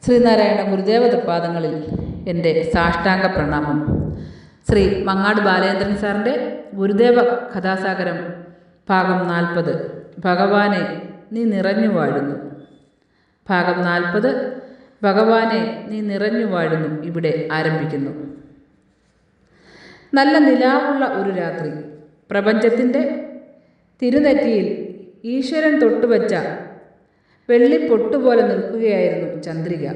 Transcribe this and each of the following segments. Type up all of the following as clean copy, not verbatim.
ശ്രീനാരായണ ഗുരുദേവ തൃപ്പാദങ്ങളിൽ എൻ്റെ സാഷ്ടാംഗ പ്രണാമം. ശ്രീ മങ്ങാട് ബാലേന്ദ്രൻ സാറിൻ്റെ ഗുരുദേവ കഥാസാഗരം ഭാഗം 40 ഭഗവാനെ നീ നിറഞ്ഞു വാഴുന്നു. ഭാഗം 40 ഭഗവാനെ നീ നിറഞ്ഞു വാഴുന്നു ഇവിടെ ആരംഭിക്കുന്നു. നല്ല നിലാവുള്ള ഒരു രാത്രി. പ്രപഞ്ചത്തിൻ്റെ തിരുനെറ്റിയിൽ ഈശ്വരൻ തൊട്ടുവച്ച വെള്ളിപ്പൊട്ടുപോലെ നിൽക്കുകയായിരുന്നു ചന്ദ്രിക.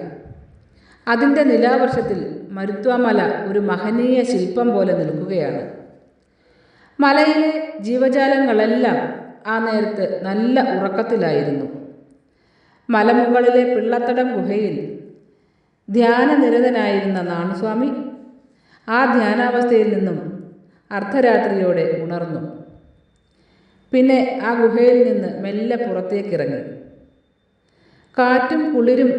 അതിൻ്റെ നിലാവർഷത്തിൽ മരുത്വാമല ഒരു മഹനീയ ശില്പം പോലെ നിൽക്കുകയാണ്. മലയിലെ ജീവജാലങ്ങളെല്ലാം ആ നേരത്ത് നല്ല ഉറക്കത്തിലായിരുന്നു. മലമുകളിലെ പിള്ളത്തടം ഗുഹയിൽ ധ്യാനനിരതനായിരുന്ന നാണുസ്വാമി ആ ധ്യാനാവസ്ഥയിൽ നിന്നും അർദ്ധരാത്രിയോടെ ഉണർന്നു. പിന്നെ ആ ഗുഹയിൽ നിന്ന് മെല്ലെ പുറത്തേക്കിറങ്ങി. കാറ്റും കുളിരും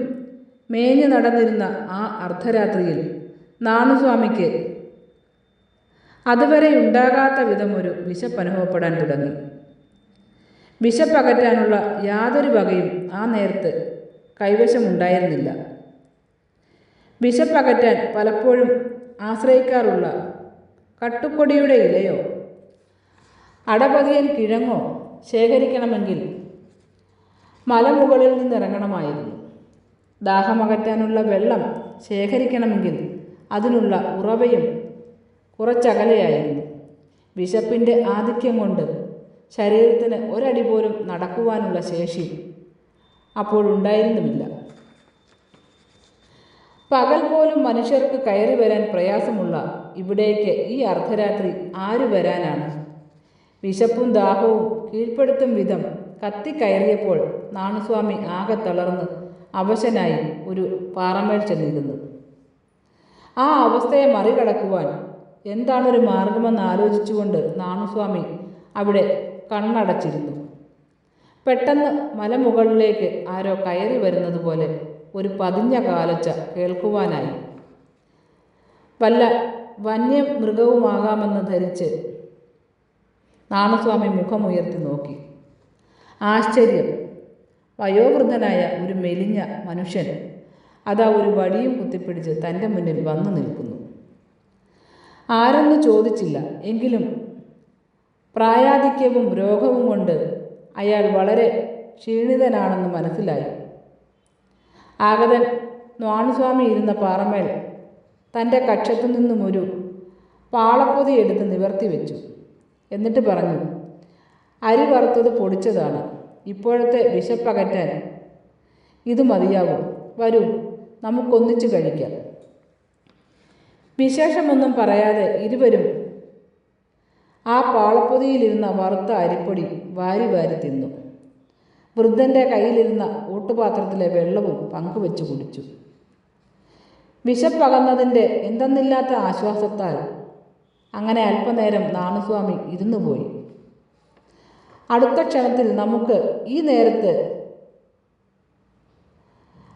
മേഞ്ഞു നടന്നിരുന്ന ആ അർദ്ധരാത്രിയിൽ നാണുസ്വാമിക്ക് അതുവരെ ഉണ്ടാകാത്ത വിധമൊരു വിശപ്പനുഭവപ്പെടാൻ തുടങ്ങി. വിശപ്പകറ്റാനുള്ള യാതൊരു വകയും ആ നേരത്ത് കൈവശമുണ്ടായിരുന്നില്ല. വിശപ്പകറ്റാൻ പലപ്പോഴും ആശ്രയിക്കാറുള്ള കട്ടുക്കൊടിയുടെ ഇലയോ അടപതിയൻ കിഴങ്ങോ ശേഖരിക്കണമെങ്കിൽ മലമുകളിൽ നിന്നിറങ്ങണമായിരുന്നു. ദാഹമകറ്റാനുള്ള വെള്ളം ശേഖരിക്കണമെങ്കിൽ അതിനുള്ള ഉറവയും കുറച്ചകലെയായിരുന്നു. വിശപ്പിൻ്റെ ആധിക്യം കൊണ്ട് ശരീരത്തിന് ഒരടി പോലും നടക്കുവാനുള്ള ശേഷി അപ്പോഴുണ്ടായിരുന്നുമില്ല. പകൽ പോലും മനുഷ്യർക്ക് കയറി വരാൻ പ്രയാസമുള്ള ഇവിടേക്ക് ഈ അർദ്ധരാത്രി ആര് വരാനാണ്? വിശപ്പും ദാഹവും കീഴ്പ്പെടുത്തും വിധം കത്തിക്കയറിയപ്പോൾ നാണുസ്വാമി ആകെ തളർന്ന് അവശനായി ഒരു പാറമേൽ ചെന്നിരുന്നു. ആ അവസ്ഥയെ മറികടക്കുവാൻ എന്താണൊരു മാർഗമെന്ന് ആലോചിച്ചുകൊണ്ട് നാണുസ്വാമി അവിടെ കണ്ണടച്ചിരുന്നു. പെട്ടെന്ന് മലമുകളിലേക്ക് ആരോ കയറി വരുന്നത് പോലെ ഒരു പതിഞ്ഞ കാലൊച്ച കേൾക്കുവാനായി. വല്ല വന്യമൃഗവുമാകാമെന്ന് ധരിച്ച് നാണുസ്വാമി മുഖമുയർത്തി നോക്കി. ആശ്ചര്യം! വയോവൃദ്ധനായ ഒരു മെലിഞ്ഞ മനുഷ്യൻ അതാ ഒരു വടിയും കുത്തിപ്പിടിച്ച് തൻ്റെ മുന്നിൽ വന്നു നിൽക്കുന്നു. ആരെന്ന് ചോദിച്ചില്ല. എങ്കിലും പ്രായാധിക്യവും രോഗവും കൊണ്ട് അയാൾ വളരെ ക്ഷീണിതനാണെന്ന് മനസ്സിലായി. ആഗതൻ നാണുസ്വാമി ഇരുന്ന പാറമേൽ തൻ്റെ കക്ഷത്തു നിന്നും ഒരു പാളപ്പൊതി എടുത്ത് നിവർത്തി വെച്ചു. എന്നിട്ട് പറഞ്ഞു, അരി വറുത്തത് പൊടിച്ചതാണ്. ഇപ്പോഴത്തെ വിശപ്പകറ്റാൻ ഇത് മതിയാകും. വരൂ, നമുക്കൊന്നിച്ചു കഴിക്കാം. വിശേഷമൊന്നും പറയാതെ ഇരുവരും ആ പാളപ്പൊതിയിലിരുന്ന വറുത്ത അരിപ്പൊടി വാരി വാരി തിന്നു. വൃദ്ധൻ്റെ കയ്യിലിരുന്ന ഊട്ടുപാത്രത്തിലെ വെള്ളവും പങ്കുവെച്ച് കുടിച്ചു. വിശപ്പകന്നതിൻ്റെ എന്തെന്നില്ലാത്ത ആശ്വാസത്താൽ അങ്ങനെ അല്പനേരം നാണുസ്വാമി ഇരുന്നു പോയി. അടുത്ത ക്ഷണത്തിൽ നമുക്ക് ഈ നേരത്ത്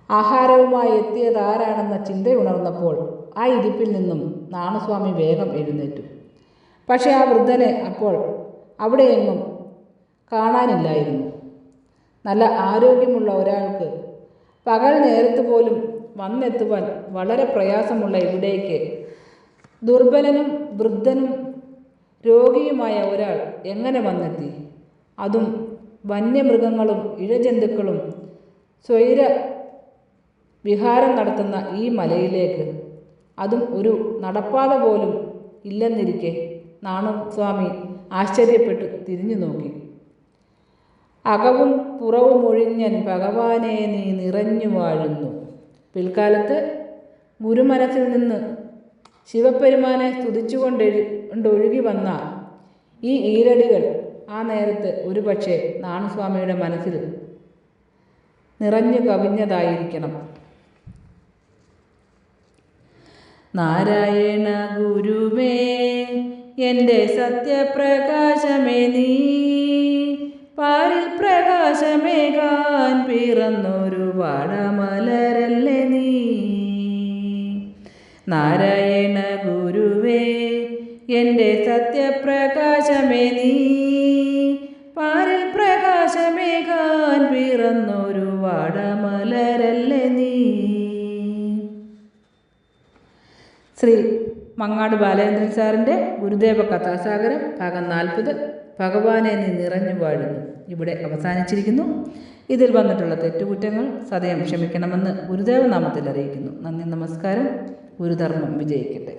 ആഹാരവുമായി എത്തിയതാരാണെന്ന ചിന്തയുണർന്നപ്പോൾ ആ ഇരിപ്പിൽ നിന്നും നാണുസ്വാമി വേഗം എഴുന്നേറ്റു. പക്ഷേ ആ വൃദ്ധനെ അപ്പോൾ അവിടെയെങ്ങും കാണാനില്ലായിരുന്നു. നല്ല ആരോഗ്യമുള്ള ഒരാൾക്ക് പകൽ നേരത്ത് പോലും വന്നെത്തുവാൻ വളരെ പ്രയാസമുള്ള ഇവിടേക്ക് ദുർബലനും വൃദ്ധനും രോഗിയുമായ ഒരാൾ എങ്ങനെ വന്നെത്തി? അതും വന്യമൃഗങ്ങളും ഇഴജന്തുക്കളും സ്വൈര വിഹാരം നടത്തുന്ന ഈ മലയിലേക്ക്, അതും ഒരു നടപ്പാത പോലും ഇല്ലെന്നിരിക്കെ നാണുസ്വാമി ആശ്ചര്യപ്പെട്ടു തിരിഞ്ഞു നോക്കി. അകവും പുറവും ഒഴിഞ്ഞൻ ഭഗവാനെ നീ നിറഞ്ഞു വാഴുന്നു. പിൽക്കാലത്ത് ഗുരുമനസ്സിൽ നിന്ന് ശിവപെരുമാനെ സ്തുതിച്ചുകൊണ്ടൊഴുകി വന്ന ഈ ഈരടികൾ ആ നേരത്ത് ഒരുപക്ഷെ നാണുസ്വാമിയുടെ മനസ്സിൽ നിറഞ്ഞു കവിഞ്ഞതായിരിക്കണം. നാരായണ ഗുരുവേ, എൻ്റെ സത്യപ്രകാശമേ നീ, പാരിൽ പ്രകാശമേകാൻ പിറന്നൊരു വാടമലരല്ലേ നീ. നാരായണ ഗുരുവേ, എൻ്റെ സത്യപ്രകാശമേ നീ, പാരിൽ പ്രകാശമേകാൻ പിറന്നൊരു വാടമലരല്ലേ നീ. ശ്രീ മങ്ങാട് ബാലേന്ദ്രൻ സാറിൻ്റെ ഗുരുദേവ കഥാസാഗരം ഭാഗം 40 ഭഗവാനെ നീ നിറഞ്ഞു വാഴുന്നു ഇവിടെ അവസാനിച്ചിരിക്കുന്നു. ഇതിൽ വന്നിട്ടുള്ള തെറ്റുകുറ്റങ്ങൾ സദയം ക്ഷമിക്കണമെന്ന് ഗുരുദേവ നാമത്തിൽ അറിയിക്കുന്നു. നന്ദി, നമസ്കാരം. ഗുരുധർമ്മം വിജയിക്കട്ടെ.